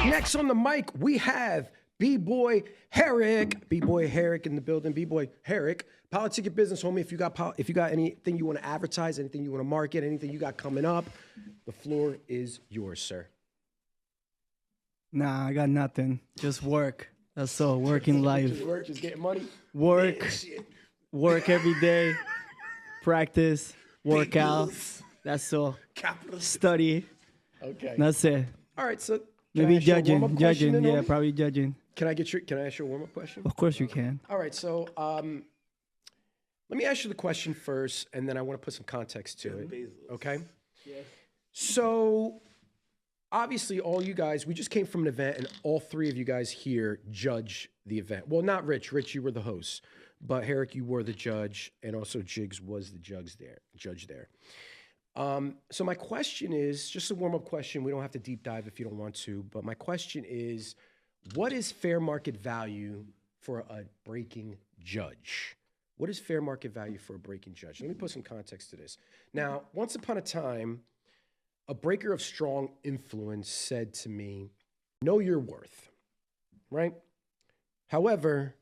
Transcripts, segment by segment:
Next on the mic, we have Bboy Herrick. Bboy Herrick in the building. Bboy Herrick, politic business, homie. If you got anything you want to advertise, anything you want to market, anything you got coming up, the floor is yours, sir. Nah, I got nothing. Just work. That's all. Working life. Just work, just getting money. Work. Yeah, shit. Work every day. Practice. Work out. That's all. Study. Okay. That's it. All right, so Maybe ask you a warm-up judging. question Judging. then, Yeah, homie? probably judging. Can I ask you a warm-up question? Of course you can. All right, so let me ask you the question first, and then I want to put some context to it. Okay? Yes. So, obviously, all you guys, we just came from an event, and all three of you guys here judge the event. Well, not Rich. Rich, you were the host. But Herrick, you were the judge, and also Jigs was the judge there. So my question is, just a warm-up question. We don't have to deep dive if you don't want to, but my question is, what is fair market value for a breaking judge? What is fair market value for a breaking judge? Let me put some context to this. Now, once upon a time, a breaker of strong influence said to me, know your worth, right? However,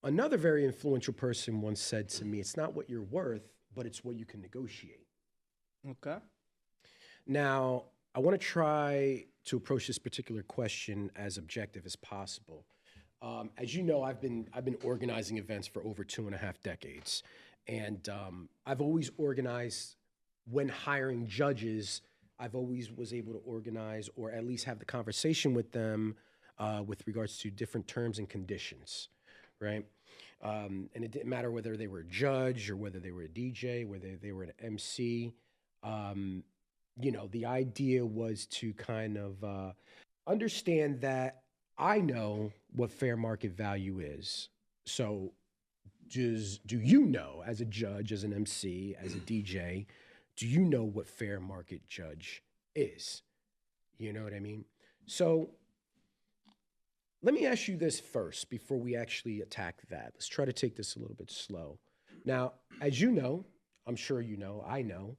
another very influential person once said to me, it's not what you're worth, but it's what you can negotiate. Okay. Now, I want to try to approach this particular question as objective as possible. As you know, I've been organizing events for over 2.5 decades, and I've always organized. When hiring judges, I've always was able to organize or at least have the conversation with them with regards to different terms and conditions, right? And it didn't matter whether they were a judge or whether they were a DJ, whether they were an MC. The idea was to kind of understand that I know what fair market value is. So do you know, as a judge, as an MC, as a DJ, do you know what fair market judge is? You know what I mean? So let me ask you this first before we actually attack that. Let's try to take this a little bit slow. Now, as you know, I'm sure you know, I know,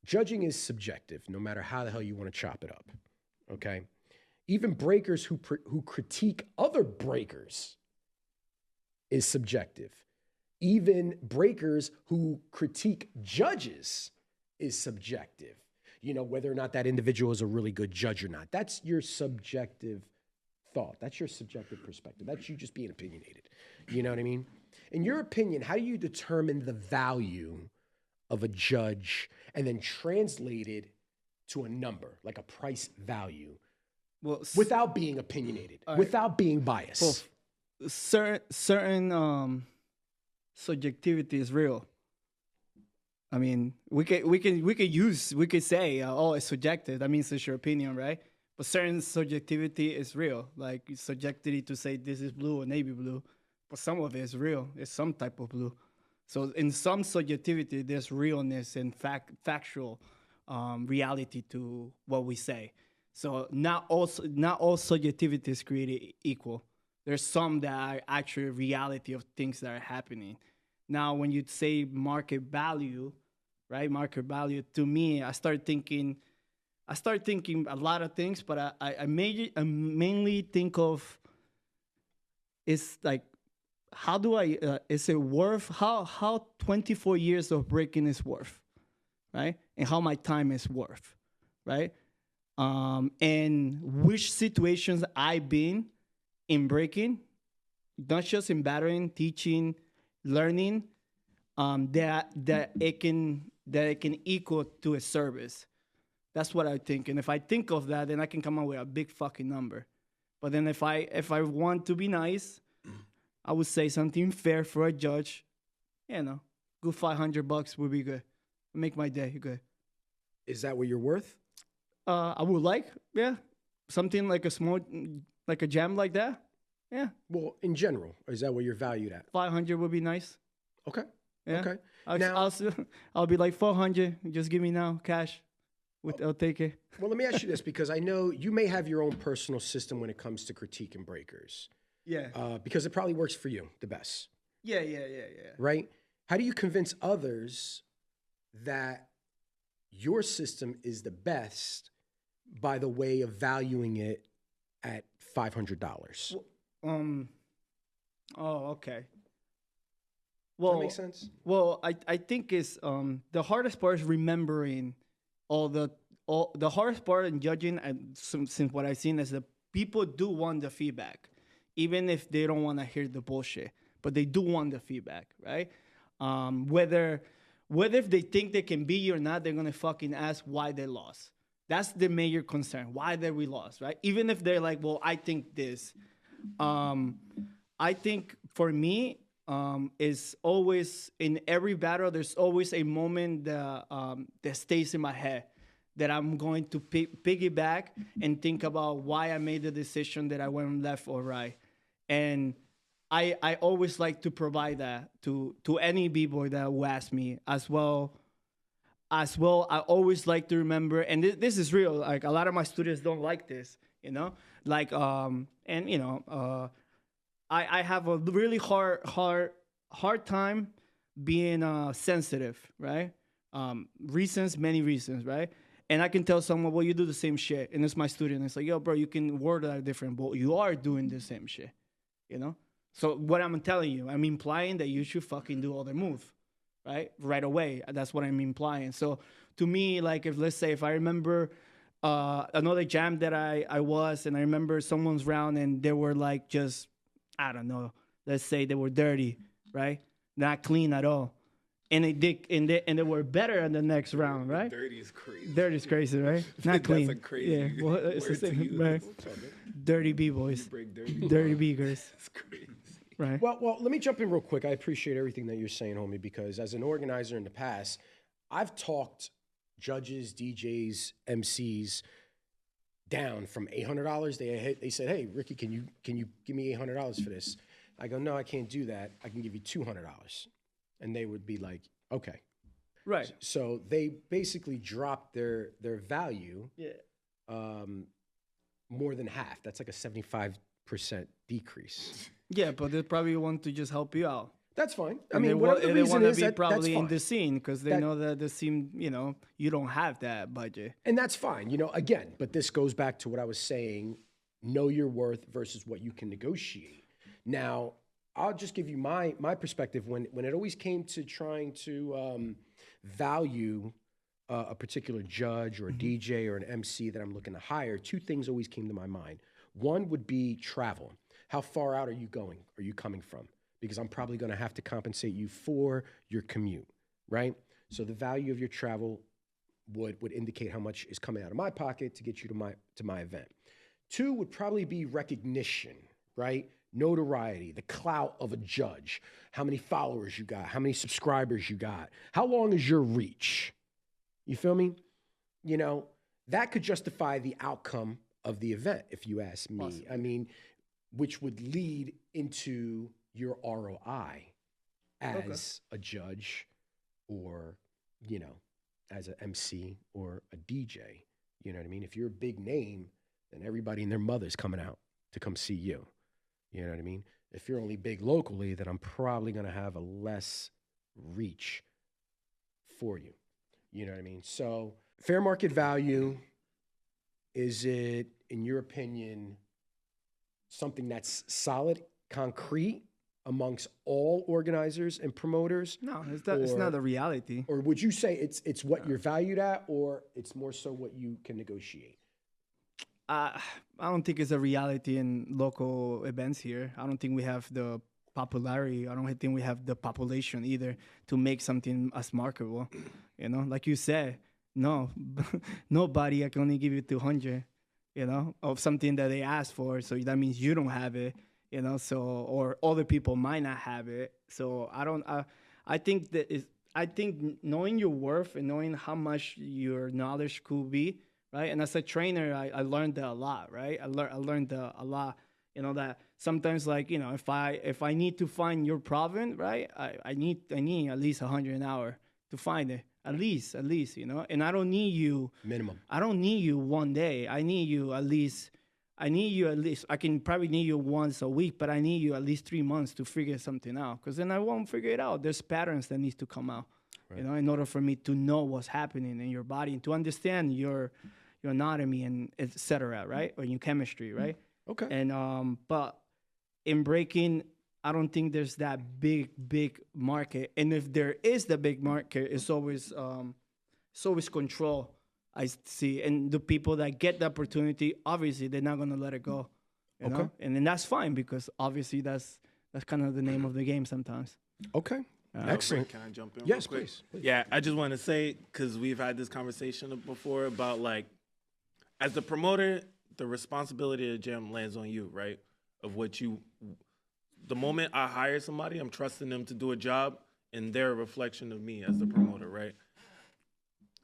judging is subjective, no matter how the hell you want to chop it up, okay? Even breakers who critique other breakers is subjective. Even breakers who critique judges is subjective. You know, whether or not that individual is a really good judge or not. That's your subjective thought. That's your subjective perspective. That's you just being opinionated. You know what I mean? In your opinion, how do you determine the value of a judge and then translate it to a number, like a price value, without being opinionated, without being biased? Well, certain subjectivity is real. I mean, we could say, oh, it's subjective. That means it's your opinion, right? But certain subjectivity is real. Like subjectivity to say this is blue or navy blue, but some of it is real. It's some type of blue. So in some subjectivity, there's realness and factual reality to what we say. So not all subjectivity is created equal. There's some that are actually reality of things that are happening. Now, when you say market value, right? Market value, to me, I start thinking a lot of things, but I mainly think of, it's like, how do I, is it worth, how 24 years of breaking is worth, right? And how my time is worth, right? And which situations I've been in breaking, not just in battering, teaching, learning, that it can equal to a service. That's what I think. And if I think of that, then I can come up with a big fucking number. But then if I want to be nice, I would say something fair for a judge. You know, good $500 would be good. Make my day good. Is that what you're worth? I would like, yeah, something like a small, like a jam like that. Yeah. Well, in general, is that what you're valued at? 500 would be nice. Okay. Yeah. Okay. I'll be like 400. Just give me now cash. I'll take it. Well, let me ask you this, because I know you may have your own personal system when it comes to critique and breakers. Yeah. Because it probably works for you the best. Yeah. Right? How do you convince others that your system is the best by the way of valuing it at $500. Um. Oh, okay. Does that make Well, sense? I think it's the hardest part is remembering all the all the hardest part in judging, and since what I've seen is that people do want the feedback, even if they don't want to hear the bullshit, but they do want the feedback, right? Whether if they think they can beat you or not, they're gonna fucking ask why they lost. That's the major concern. Why did we lost, right? Even if they're like, well, I think this. Um, I think for me, is always in every battle. There's always a moment that stays in my head that I'm going to piggyback and think about why I made the decision that I went left or right, and I always like to provide that to any b-boy that will ask me as well. As well, I always like to remember, and this is real. Like a lot of my students don't like this, like and I have a really hard time being sensitive, right? Many reasons, right? And I can tell someone, well, you do the same shit, and it's my student. It's like, yo, bro, you can word that different, but you are doing the same shit, you know. So what I'm telling you, I'm implying that you should fucking do all the move, right away. That's what I'm implying. So to me, like if let's say if I remember another jam that I was, and I remember someone's round, and they were like just I don't know, let's say they were dirty, right? Not clean at all. And they were better in the next round, right? Dirty is crazy. Dirty is crazy, right? Not clean. That's a crazy Yeah, well, it's the word to same, use. right? Dirty b-boys, dirty b-girls, It's crazy. right? Well, let me jump in real quick. I appreciate everything that you're saying, homie, because as an organizer in the past, I've talked judges, DJs, MCs down from $800. They said, "Hey, Ricky, can you give me $800 for this?" I go, "No, I can't do that. I can give you $200." And they would be like, "Okay." Right. So they basically dropped their value Yeah. more than half. That's like a 75% decrease. Yeah, but they probably want to just help you out. That's fine. I And mean, they whatever the they reason want to is, be that's probably in fine. the scene because they That- know that the scene, you don't have that budget. And that's fine, again, but this goes back to what I was saying, know your worth versus what you can negotiate. Now, I'll just give you my perspective when it always came to trying to value a particular judge or a DJ or an MC that I'm looking to hire, two things always came to my mind. One would be travel. How far out are you going? Are you coming from? Because I'm probably going to have to compensate you for your commute, right? So the value of your travel would indicate how much is coming out of my pocket to get you to my event. Two would probably be recognition, right? Notoriety, the clout of a judge, how many followers you got, how many subscribers you got, how long is your reach? You feel me? That could justify the outcome of the event, if you ask me. Awesome. I mean, which would lead into your ROI as a judge or, as an MC or a DJ. You know what I mean? If you're a big name, then everybody and their mother's coming out to come see you. You know what I mean? If you're only big locally, then I'm probably going to have a less reach for you. You know what I mean? So fair market value, is it, in your opinion, something that's solid, concrete amongst all organizers and promoters? No, it's not a reality. Or would you say it's what you're valued at, or it's more so what you can negotiate? I don't think it's a reality in local events here. I don't think we have the popularity. I don't think we have the population either to make something as marketable. Like you said, no, nobody. I can only give you 200. Of something that they asked for. So that means you don't have it. So or other people might not have it. So I don't. I think I think knowing your worth and knowing how much your knowledge could be. Right. And as a trainer, I learned that a lot. Right. I learned a lot. That sometimes, like, if I need to find your problem, right, I need at least 100 an hour to find it. At least, and I don't need you Minimum. I don't need you one day. I need you at least. I can probably need you once a week, but I need you at least 3 months to figure something out. Because then I won't figure it out. There's patterns that needs to come out. You know, in order for me to know what's happening in your body and to understand your anatomy and etc. Right, or your chemistry, right? Okay. And but in breaking, I don't think there's that big market. And if there is the big market, it's always control. I see, and the people that get the opportunity, obviously, they're not gonna let it go. You know, and then that's fine because obviously that's kind of the name of the game sometimes. Okay. Excellent. Can I jump in? Yes, real quick? please. Yeah, I just want to say, because we've had this conversation before about like, as the promoter, the responsibility of the gym lands on you, right? Of what you, the moment I hire somebody, I'm trusting them to do a job, and they're a reflection of me as the promoter, right?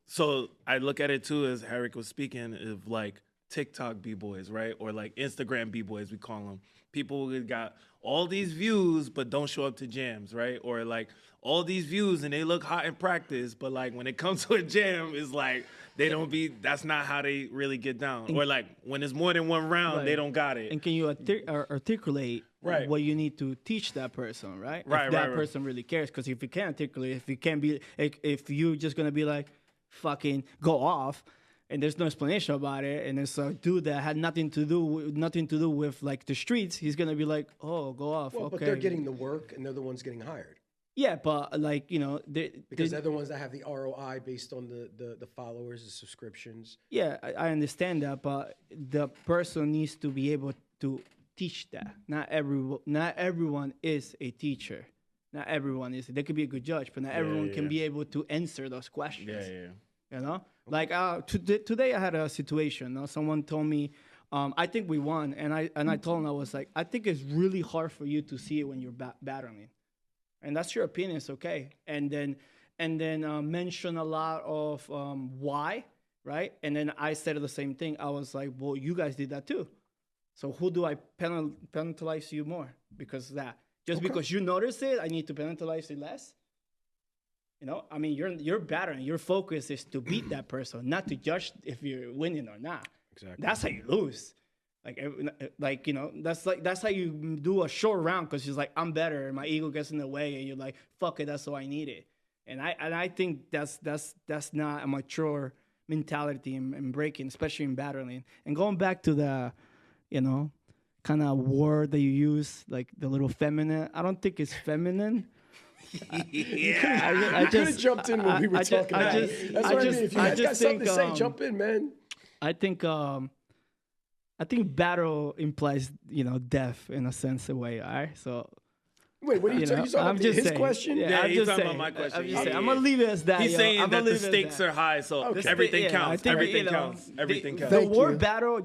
So I look at it too, as Herrick was speaking, of like TikTok B-boys, right? Or like Instagram B-boys, we call them. People who got all these views but don't show up to jams, right? Or like all these views and they look hot in practice, but like when it comes to a jam, it's like they don't be, that's not how they really get down. Or like when it's more than one round, they don't got it. And can you articulate Right. what you need to teach that person, right? Right, if that right. person really cares. Because if you can't articulate, if you can't be, if you're just going to be like, fucking go off, and there's no explanation about it, and it's a dude that had nothing to do with like the streets, he's gonna be like, oh, go off. Well, okay. but they're getting the work, and they're the ones getting hired. Yeah, but like, you know, Because they're the ones that have the ROI based on the followers, the subscriptions. yeah, I understand that, but the person needs to be able to teach that. Not everyone is a teacher. Not everyone is. They could be a good judge, but not everyone can be able to answer those questions. You know, like today I had a situation. Someone told me, I think we won, and I told him, I was like, I think it's really hard for you to see it when you're battling, and that's your opinion. It's okay. And then mention a lot of why, right? And then I said the same thing. I was like, well, you guys did that too. So who do I penalize you more because of that? Just because you notice it, I need to penalize it less. You know, I mean, you're battling. Your focus is to beat that person, not to judge if you're winning or not. Exactly. That's how you lose. Like you know, that's how you do a short round because it's like I'm better, and my ego gets in the way, and you're like, fuck it, that's all I needed. And I think that's not a mature mentality in breaking, especially in battling. And going back to the, you know, kind of word that you use, like the little feminine. I don't think it's feminine. I could have jumped in when we were talking about it. That's what I mean. If you guys got something to say, jump in, man. I think battle implies, you know, death in a sense, a way. All right, so. Wait, what are you talking about? His question? Yeah, I'm he's just talking saying, about my question. I'm just saying. I'm gonna leave it as that. He's saying that the stakes are are high, so Okay. everything counts. Everything you know, counts. Everything counts. The Thank word you. battle,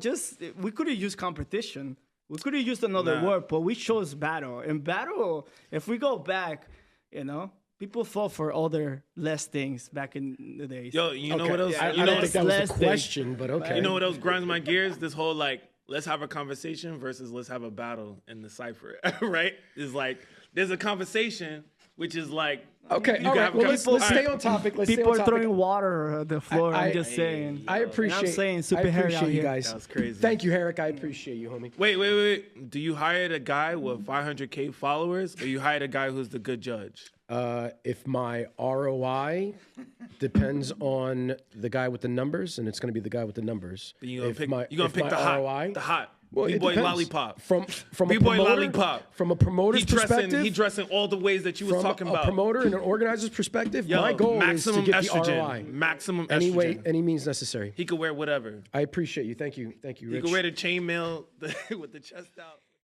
we could have used competition. We could have used another word, but we chose battle. And battle, if we go back, you know, people fought for other less things back in the days. Yo, you know what else? I You don't know, think that was less the thing. question, but okay. you know what else grinds my gears? This whole like, let's have a conversation versus let's have a battle in the cipher, right? It's like there's a conversation, which is like Okay, you all can right. have a Well, let's conversation. stay on topic. Let's People stay on are topic. throwing water at the floor. I'm just saying. I appreciate. I'm saying super I hairy out appreciate you here. guys. That was crazy. Thank you, Herrick. I appreciate you, homie. Wait. Do you hire a guy with 500K followers, or you hire a guy who's the good judge? If my ROI depends on the guy with the numbers, and it's going to be the guy with the numbers. Then you're If gonna my- pick, you're if gonna pick my the ROI hot Well, it B-boy depends. lollipop. From a B-boy promoter, lollipop. From a promoter's He perspective, dressing all the ways that you was from talking a about. promoter and an organizer's perspective, Yo, my goal is to maximum get estrogen. the ROI. Maximum Any way, estrogen. any means necessary. He could wear whatever. I appreciate you. Thank you, He Rich. could wear the chainmail with the chest out.